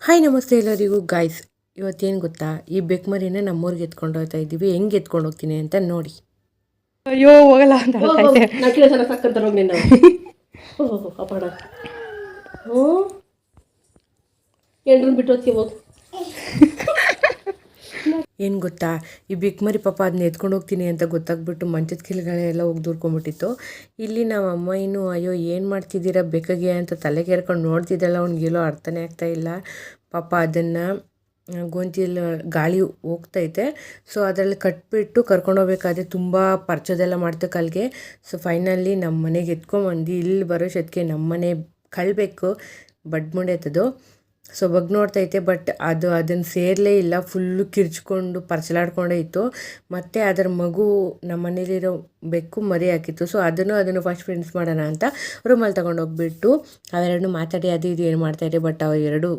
Hi ನಮಸ್ತೆ ಎಲ್ಲರಿಗೂ guys. ಇವತ್ತೇನು ಗೊತ್ತಾ, ಈ ಬೆಕ್ಮರಿನ ನಮ್ಮೂರಿಗೆ ಎತ್ಕೊಂಡು ಹೋಗ್ತಾ ಇದ್ದೀವಿ. ಹೆಂಗೆ ಎತ್ಕೊಂಡು ಹೋಗ್ತೀನಿ ಅಂತ ನೋಡಿ. ಅಯ್ಯೋ ಹೋಗಲ್ಲ ಅಂತ ಬಿಟ್ಟು ಹೋಗಿ. ಏನು ಗೊತ್ತಾ, ಈ ಬೆಕ್ಮರಿ ಪಾಪ ಅದನ್ನ ಎತ್ಕೊಂಡು ಹೋಗ್ತೀನಿ ಅಂತ ಗೊತ್ತಾಗ್ಬಿಟ್ಟು ಮಂಚದ ಕೆಳಗಳೆಲ್ಲ ಹೋಗಿ ದೂರ್ಕೊಂಡ್ಬಿಟ್ಟಿತ್ತು. ಇಲ್ಲಿ ನಮ್ಮ ಅಮ್ಮ ಇನ್ನೂ ಅಯ್ಯೋ ಏನು ಮಾಡ್ತಿದ್ದೀರಾ ಬೇಕಾಗೆ ಅಂತ ತಲೆಗೇರ್ಕೊಂಡು ನೋಡ್ತಿದ್ದಲ್ಲ. ಅವ್ನಿಗೇಲೋ ಅರ್ಥನೇ ಆಗ್ತಾಯಿಲ್ಲ. ಪಾಪ ಅದನ್ನು ಗೊಂತಿಯಲ್ಲಿ ಗಾಳಿ ಹೋಗ್ತೈತೆ. ಸೊ ಅದರಲ್ಲಿ ಕಟ್ಬಿಟ್ಟು ಕರ್ಕೊಂಡೋಗ್ಬೇಕಾದ್ರೆ ತುಂಬ ಪರ್ಚೋದೆಲ್ಲ ಮಾಡ್ತು ಕಲ್ಗೆ. ಸೊ ಫೈನಲಿ ನಮ್ಮ ಮನೆಗೆ ಎತ್ಕೊಂಬಂದು ಇಲ್ಲಿ ಬರೋಷ್ಟೊತ್ತಿಗೆ ನಮ್ಮ ಮನೆ ಕಳ್ಬೇಕು ಬಡ್ ಮುಂಡೆತ್ತದು. ಸೊ ನೋಡ್ತೈತೆ, ಬಟ್ ಅದನ್ನು ಸೇರಲೇ ಇಲ್ಲ. ಫುಲ್ಲು ಕಿರ್ಚ್ಕೊಂಡು ಪರ್ಚಲಾಡ್ಕೊಂಡೇ ಇತ್ತು. ಮತ್ತು ಅದರ ಮಗು ನಮ್ಮ ಮನೇಲಿರೋ ಬೆಕ್ಕು ಮರಿ ಹಾಕಿತ್ತು. ಸೊ ಅದನ್ನು ಫಸ್ಟ್ ಫ್ರೆಂಡ್ಸ್ ಮಾಡೋಣ ಅಂತ ರೂಮಲ್ಲಿ ತೊಗೊಂಡೋಗ್ಬಿಟ್ಟು ಅವೆರಡನ್ನೂ ಮಾತಾಡಿ ಅದು ಇದು ಏನು ಮಾಡ್ತಾಯಿದ್ದೆ. ಬಟ್ ಅವು ಎರಡು